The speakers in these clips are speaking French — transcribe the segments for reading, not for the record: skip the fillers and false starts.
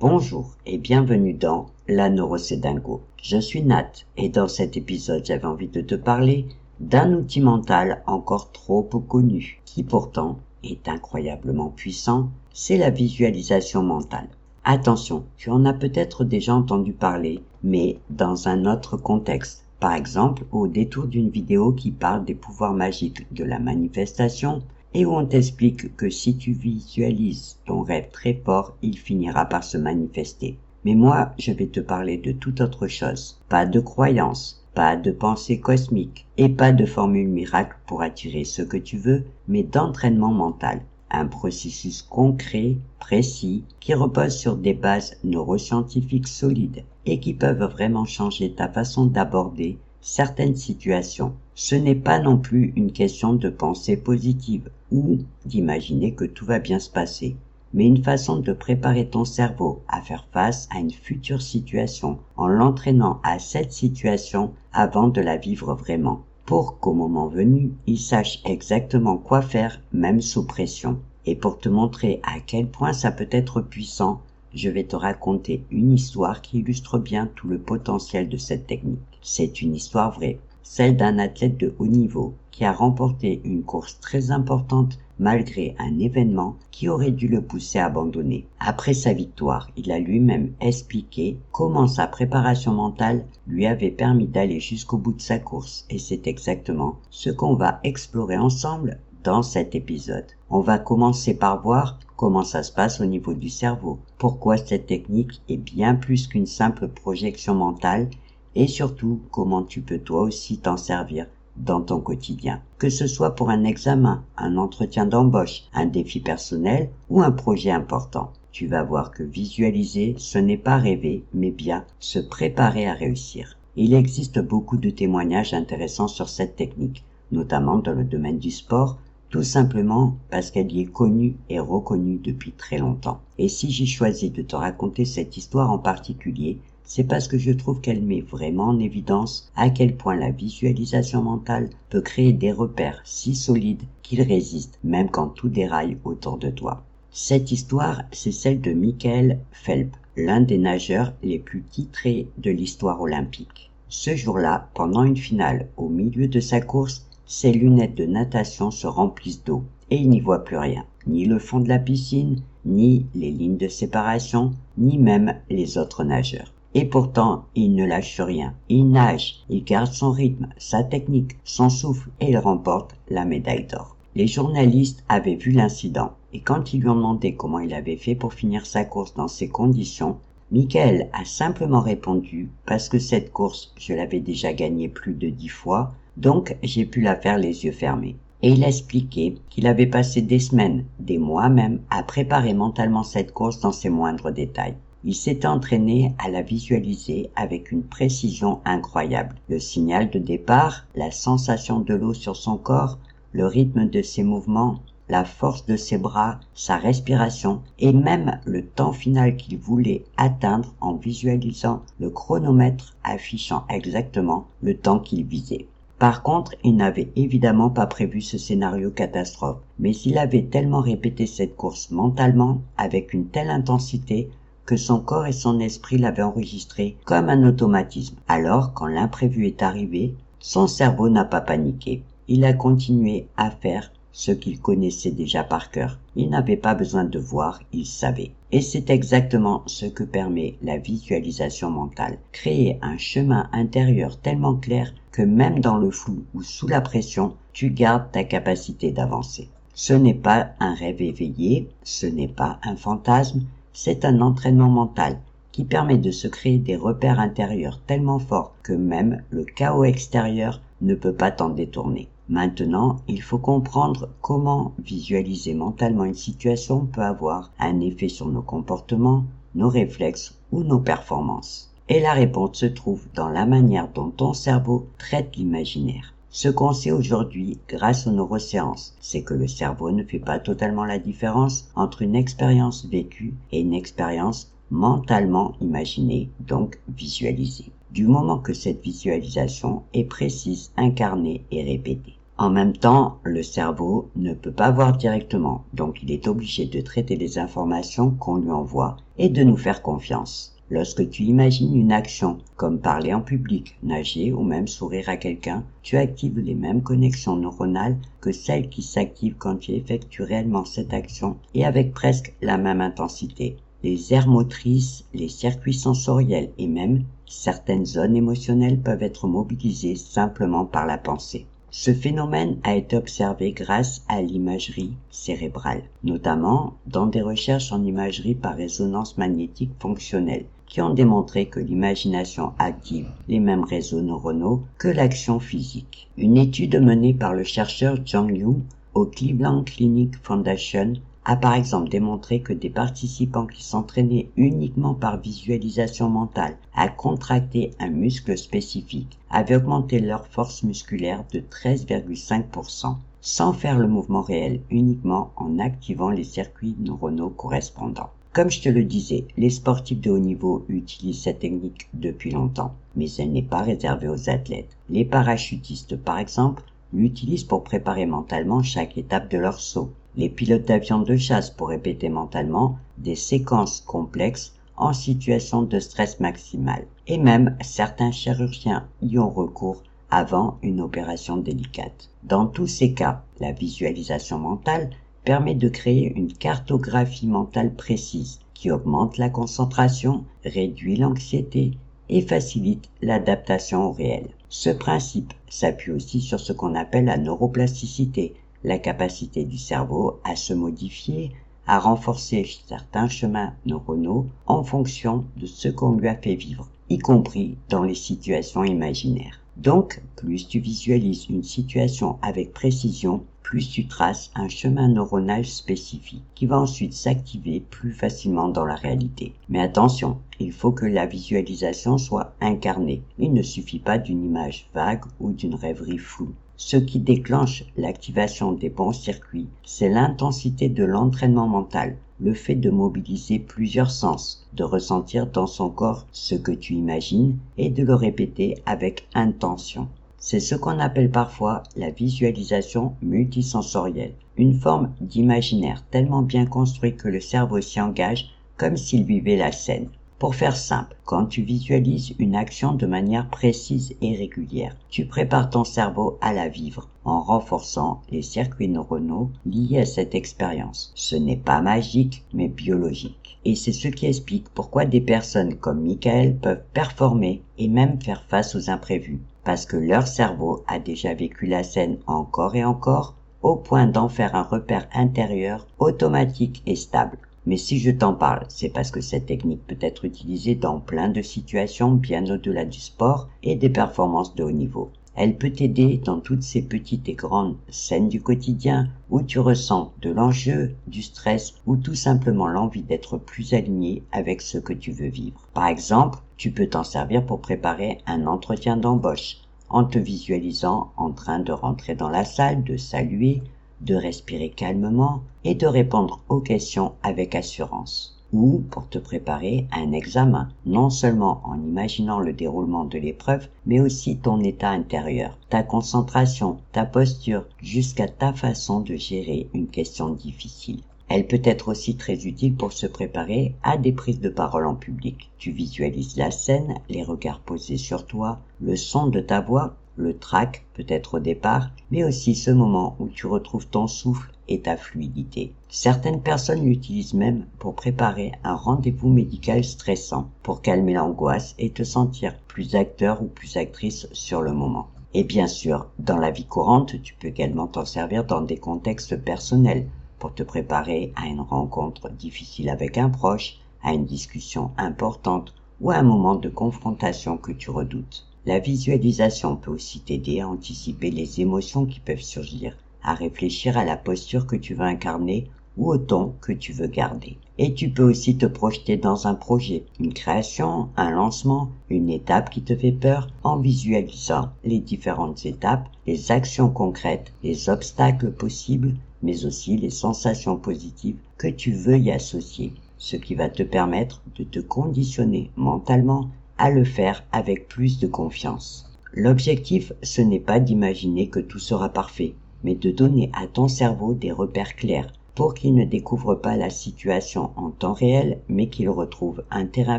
Bonjour et bienvenue dans La Neuro c'est Dingo. Je suis Nat et dans cet épisode j'avais envie de te parler d'un outil mental encore trop peu connu qui pourtant est incroyablement puissant, c'est la visualisation mentale. Attention, tu en as peut-être déjà entendu parler, mais dans un autre contexte. Par exemple, au détour d'une vidéo qui parle des pouvoirs magiques de la manifestation et où on t'explique que si tu visualises ton rêve très fort, il finira par se manifester. Mais moi, je vais te parler de toute autre chose. Pas de croyance, pas de pensée cosmique et pas de formule miracle pour attirer ce que tu veux, mais d'entraînement mental. Un processus concret, précis, qui repose sur des bases neuroscientifiques solides et qui peuvent vraiment changer ta façon d'aborder certaines situations. Ce n'est pas non plus une question de pensée positive ou d'imaginer que tout va bien se passer, mais une façon de préparer ton cerveau à faire face à une future situation en l'entraînant à cette situation avant de la vivre vraiment, pour qu'au moment venu, il sache exactement quoi faire même sous pression. Et pour te montrer à quel point ça peut être puissant, je vais te raconter une histoire qui illustre bien tout le potentiel de cette technique. C'est une histoire vraie, celle d'un athlète de haut niveau qui a remporté une course très importante malgré un événement qui aurait dû le pousser à abandonner. Après sa victoire, il a lui-même expliqué comment sa préparation mentale lui avait permis d'aller jusqu'au bout de sa course. Et c'est exactement ce qu'on va explorer ensemble dans cet épisode. On va commencer par voir comment ça se passe au niveau du cerveau, pourquoi cette technique est bien plus qu'une simple projection mentale et surtout comment tu peux toi aussi t'en servir dans ton quotidien. Que ce soit pour un examen, un entretien d'embauche, un défi personnel ou un projet important. Tu vas voir que visualiser, ce n'est pas rêver, mais bien se préparer à réussir. Il existe beaucoup de témoignages intéressants sur cette technique, notamment dans le domaine du sport, tout simplement parce qu'elle y est connue et reconnue depuis très longtemps. Et si j'ai choisi de te raconter cette histoire en particulier, c'est parce que je trouve qu'elle met vraiment en évidence à quel point la visualisation mentale peut créer des repères si solides qu'ils résistent même quand tout déraille autour de toi. Cette histoire, c'est celle de Michael Phelps, l'un des nageurs les plus titrés de l'histoire olympique. Ce jour-là, pendant une finale, au milieu de sa course, ses lunettes de natation se remplissent d'eau et il n'y voit plus rien, ni le fond de la piscine, ni les lignes de séparation, ni même les autres nageurs. Et pourtant, il ne lâche rien. Il nage, il garde son rythme, sa technique, son souffle et il remporte la médaille d'or. Les journalistes avaient vu l'incident et quand ils lui ont demandé comment il avait fait pour finir sa course dans ces conditions, Michael a simplement répondu « Parce que cette course, je l'avais déjà gagnée plus de 10 fois, donc j'ai pu la faire les yeux fermés. » Et il a expliqué qu'il avait passé des semaines, des mois même, à préparer mentalement cette course dans ses moindres détails. Il s'était entraîné à la visualiser avec une précision incroyable. Le signal de départ, la sensation de l'eau sur son corps, le rythme de ses mouvements, la force de ses bras, sa respiration et même le temps final qu'il voulait atteindre en visualisant le chronomètre affichant exactement le temps qu'il visait. Par contre, il n'avait évidemment pas prévu ce scénario catastrophe, mais il avait tellement répété cette course mentalement avec une telle intensité que son corps et son esprit l'avaient enregistré comme un automatisme. Alors, quand l'imprévu est arrivé, son cerveau n'a pas paniqué. Il a continué à faire ce qu'il connaissait déjà par cœur. Il n'avait pas besoin de voir, il savait. Et c'est exactement ce que permet la visualisation mentale. Créer un chemin intérieur tellement clair que même dans le flou ou sous la pression, tu gardes ta capacité d'avancer. Ce n'est pas un rêve éveillé, ce n'est pas un fantasme, c'est un entraînement mental qui permet de se créer des repères intérieurs tellement forts que même le chaos extérieur ne peut pas t'en détourner. Maintenant, il faut comprendre comment visualiser mentalement une situation peut avoir un effet sur nos comportements, nos réflexes ou nos performances. Et la réponse se trouve dans la manière dont ton cerveau traite l'imaginaire. Ce qu'on sait aujourd'hui grâce aux neurosciences, c'est que le cerveau ne fait pas totalement la différence entre une expérience vécue et une expérience mentalement imaginée, donc visualisée, du moment que cette visualisation est précise, incarnée et répétée. En même temps, le cerveau ne peut pas voir directement, donc il est obligé de traiter les informations qu'on lui envoie et de nous faire confiance. Lorsque tu imagines une action, comme parler en public, nager ou même sourire à quelqu'un, tu actives les mêmes connexions neuronales que celles qui s'activent quand tu effectues réellement cette action et avec presque la même intensité. Les aires motrices, les circuits sensoriels et même certaines zones émotionnelles peuvent être mobilisées simplement par la pensée. Ce phénomène a été observé grâce à l'imagerie cérébrale, notamment dans des recherches en imagerie par résonance magnétique fonctionnelle, qui ont démontré que l'imagination active les mêmes réseaux neuronaux que l'action physique. Une étude menée par le chercheur Zhang Yu au Cleveland Clinic Foundation a par exemple démontré que des participants qui s'entraînaient uniquement par visualisation mentale à contracter un muscle spécifique avaient augmenté leur force musculaire de 13,5%, sans faire le mouvement réel, uniquement en activant les circuits neuronaux correspondants. Comme je te le disais, les sportifs de haut niveau utilisent cette technique depuis longtemps, mais elle n'est pas réservée aux athlètes. Les parachutistes, par exemple, l'utilisent pour préparer mentalement chaque étape de leur saut. Les pilotes d'avions de chasse pour répéter mentalement des séquences complexes en situation de stress maximal. Et même certains chirurgiens y ont recours avant une opération délicate. Dans tous ces cas, la visualisation mentale permet de créer une cartographie mentale précise qui augmente la concentration, réduit l'anxiété et facilite l'adaptation au réel. Ce principe s'appuie aussi sur ce qu'on appelle la neuroplasticité, la capacité du cerveau à se modifier, à renforcer certains chemins neuronaux en fonction de ce qu'on lui a fait vivre, y compris dans les situations imaginaires. Donc, plus tu visualises une situation avec précision, plus tu traces un chemin neuronal spécifique qui va ensuite s'activer plus facilement dans la réalité. Mais attention, il faut que la visualisation soit incarnée. Il ne suffit pas d'une image vague ou d'une rêverie floue. Ce qui déclenche l'activation des bons circuits, c'est l'intensité de l'entraînement mental, le fait de mobiliser plusieurs sens, de ressentir dans son corps ce que tu imagines et de le répéter avec intention. C'est ce qu'on appelle parfois la visualisation multisensorielle, une forme d'imaginaire tellement bien construit que le cerveau s'y engage comme s'il vivait la scène. Pour faire simple, quand tu visualises une action de manière précise et régulière, tu prépares ton cerveau à la vivre en renforçant les circuits neuronaux liés à cette expérience. Ce n'est pas magique, mais biologique. Et c'est ce qui explique pourquoi des personnes comme Michael peuvent performer et même faire face aux imprévus, parce que leur cerveau a déjà vécu la scène encore et encore, au point d'en faire un repère intérieur automatique et stable. Mais si je t'en parle, c'est parce que cette technique peut être utilisée dans plein de situations bien au-delà du sport et des performances de haut niveau. Elle peut t'aider dans toutes ces petites et grandes scènes du quotidien où tu ressens de l'enjeu, du stress ou tout simplement l'envie d'être plus aligné avec ce que tu veux vivre. Par exemple, tu peux t'en servir pour préparer un entretien d'embauche en te visualisant en train de rentrer dans la salle, de saluer, de respirer calmement et de répondre aux questions avec assurance. Ou pour te préparer à un examen, non seulement en imaginant le déroulement de l'épreuve, mais aussi ton état intérieur, ta concentration, ta posture, jusqu'à ta façon de gérer une question difficile. Elle peut être aussi très utile pour se préparer à des prises de parole en public. Tu visualises la scène, les regards posés sur toi, le son de ta voix, le trac peut-être au départ, mais aussi ce moment où tu retrouves ton souffle et ta fluidité. Certaines personnes l'utilisent même pour préparer un rendez-vous médical stressant, pour calmer l'angoisse et te sentir plus acteur ou plus actrice sur le moment. Et bien sûr, dans la vie courante, tu peux également t'en servir dans des contextes personnels, pour te préparer à une rencontre difficile avec un proche, à une discussion importante ou à un moment de confrontation que tu redoutes. La visualisation peut aussi t'aider à anticiper les émotions qui peuvent surgir, à réfléchir à la posture que tu veux incarner ou au ton que tu veux garder. Et tu peux aussi te projeter dans un projet, une création, un lancement, une étape qui te fait peur en visualisant les différentes étapes, les actions concrètes, les obstacles possibles, mais aussi les sensations positives que tu veux y associer, ce qui va te permettre de te conditionner mentalement à le faire avec plus de confiance. L'objectif, ce n'est pas d'imaginer que tout sera parfait, mais de donner à ton cerveau des repères clairs pour qu'il ne découvre pas la situation en temps réel, mais qu'il retrouve un terrain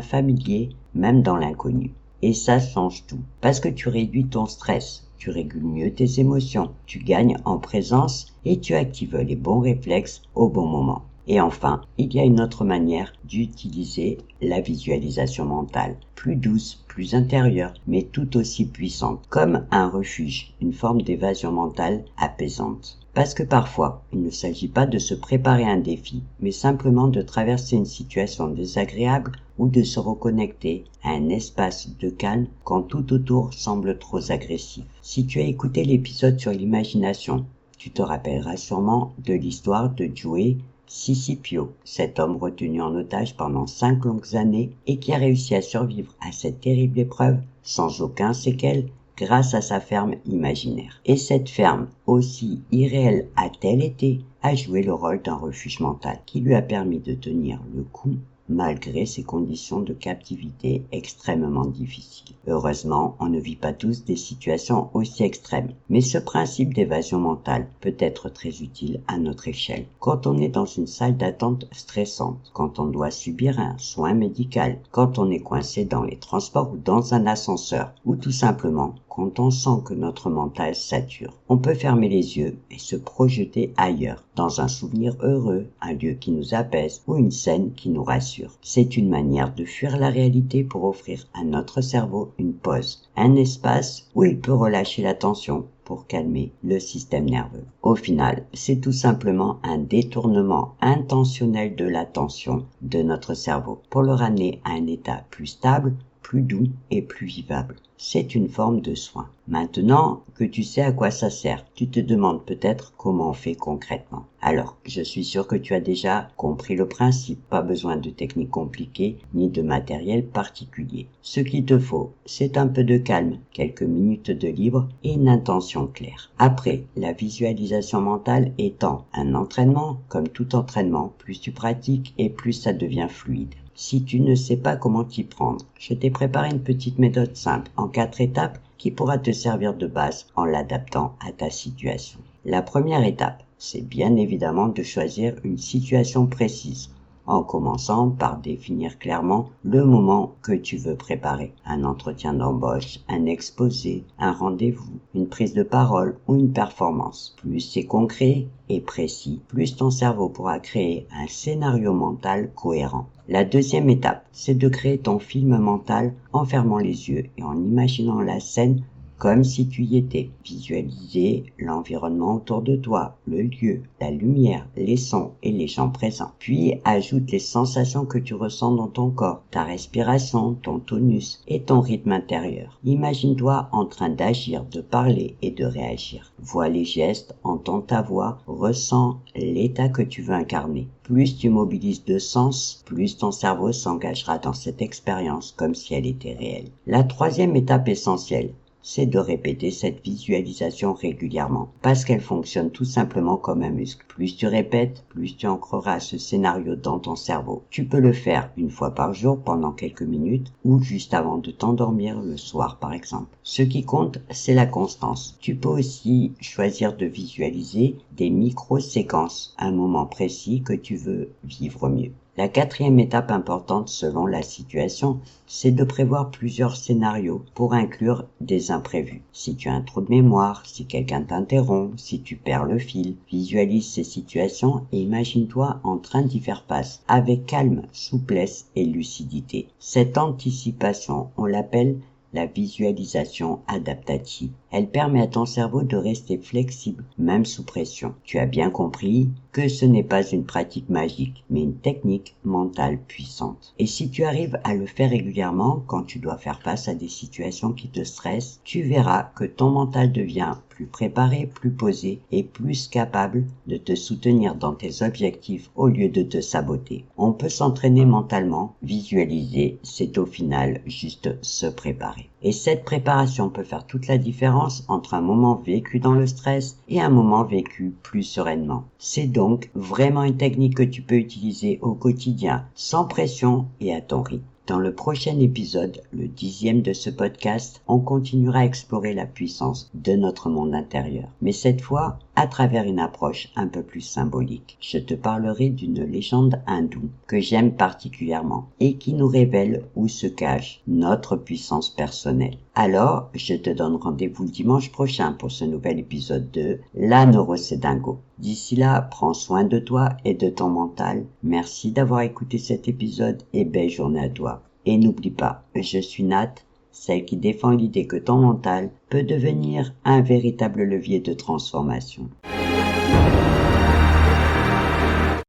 familier, même dans l'inconnu. Et ça change tout, parce que tu réduis ton stress, tu régules mieux tes émotions, tu gagnes en présence et tu actives les bons réflexes au bon moment. Et enfin, il y a une autre manière d'utiliser la visualisation mentale, plus douce, plus intérieure, mais tout aussi puissante, comme un refuge, une forme d'évasion mentale apaisante. Parce que parfois, il ne s'agit pas de se préparer à un défi, mais simplement de traverser une situation désagréable ou de se reconnecter à un espace de calme quand tout autour semble trop agressif. Si tu as écouté l'épisode sur l'imagination, tu te rappelleras sûrement de l'histoire de Joe Sicipio, cet homme retenu en otage pendant 5 longues années et qui a réussi à survivre à cette terrible épreuve sans aucun séquelle grâce à sa ferme imaginaire. Et cette ferme, aussi irréelle a-t-elle été, a joué le rôle d'un refuge mental qui lui a permis de tenir le coup malgré ses conditions de captivité extrêmement difficiles. Heureusement, on ne vit pas tous des situations aussi extrêmes, mais ce principe d'évasion mentale peut être très utile à notre échelle. Quand on est dans une salle d'attente stressante, quand on doit subir un soin médical, quand on est coincé dans les transports ou dans un ascenseur, ou tout simplement quand on sent que notre mental sature. On peut fermer les yeux et se projeter ailleurs, dans un souvenir heureux, un lieu qui nous apaise ou une scène qui nous rassure. C'est une manière de fuir la réalité pour offrir à notre cerveau une pause, un espace où il peut relâcher la tension pour calmer le système nerveux. Au final, c'est tout simplement un détournement intentionnel de l'attention de notre cerveau pour le ramener à un état plus stable, plus doux et plus vivable. C'est une forme de soin. Maintenant que tu sais à quoi ça sert, tu te demandes peut-être comment on fait concrètement. Alors, je suis sûr que tu as déjà compris le principe, pas besoin de techniques compliquées ni de matériel particulier. Ce qu'il te faut, c'est un peu de calme, quelques minutes de libre et une intention claire. Après, la visualisation mentale étant un entraînement, comme tout entraînement, plus tu pratiques et plus ça devient fluide. Si tu ne sais pas comment t'y prendre, je t'ai préparé une petite méthode simple en 4 étapes qui pourra te servir de base en l'adaptant à ta situation. La première étape, c'est bien évidemment de choisir une situation précise, en commençant par définir clairement le moment que tu veux préparer. Un entretien d'embauche, un exposé, un rendez-vous, une prise de parole ou une performance. Plus c'est concret et précis, plus ton cerveau pourra créer un scénario mental cohérent. La deuxième étape, c'est de créer ton film mental en fermant les yeux et en imaginant la scène comme si tu y étais. Visualiser l'environnement autour de toi, le lieu, la lumière, les sons et les gens présents. Puis ajoute les sensations que tu ressens dans ton corps, ta respiration, ton tonus et ton rythme intérieur. Imagine-toi en train d'agir, de parler et de réagir. Vois les gestes, entends ta voix, ressens l'état que tu veux incarner. Plus tu mobilises de sens, plus ton cerveau s'engagera dans cette expérience comme si elle était réelle. La troisième étape essentielle, c'est de répéter cette visualisation régulièrement, parce qu'elle fonctionne tout simplement comme un muscle. Plus tu répètes, plus tu ancreras ce scénario dans ton cerveau. Tu peux le faire une fois par jour pendant quelques minutes, ou juste avant de t'endormir le soir par exemple. Ce qui compte, c'est la constance. Tu peux aussi choisir de visualiser des micro-séquences, un moment précis que tu veux vivre mieux. La quatrième étape importante selon la situation, c'est de prévoir plusieurs scénarios pour inclure des imprévus. Si tu as un trou de mémoire, si quelqu'un t'interrompt, si tu perds le fil, visualise ces situations et imagine-toi en train d'y faire face avec calme, souplesse et lucidité. Cette anticipation, on l'appelle la visualisation adaptative. Elle permet à ton cerveau de rester flexible, même sous pression. Tu as bien compris que ce n'est pas une pratique magique, mais une technique mentale puissante. Et si tu arrives à le faire régulièrement, quand tu dois faire face à des situations qui te stressent, tu verras que ton mental devient plus préparé, plus posé et plus capable de te soutenir dans tes objectifs au lieu de te saboter. On peut s'entraîner mentalement, visualiser, c'est au final juste se préparer. Et cette préparation peut faire toute la différence entre un moment vécu dans le stress et un moment vécu plus sereinement. C'est donc vraiment une technique que tu peux utiliser au quotidien, sans pression et à ton rythme. Dans le prochain épisode, le 10e de ce podcast, on continuera à explorer la puissance de notre monde intérieur, mais cette fois à travers une approche un peu plus symbolique. Je te parlerai d'une légende hindoue que j'aime particulièrement et qui nous révèle où se cache notre puissance personnelle. Alors, je te donne rendez-vous le dimanche prochain pour ce nouvel épisode de La Neuro c'est Dingo. D'ici là, prends soin de toi et de ton mental. Merci d'avoir écouté cet épisode et belle journée à toi. Et n'oublie pas, je suis Nat, celle qui défend l'idée que ton mental peut devenir un véritable levier de transformation.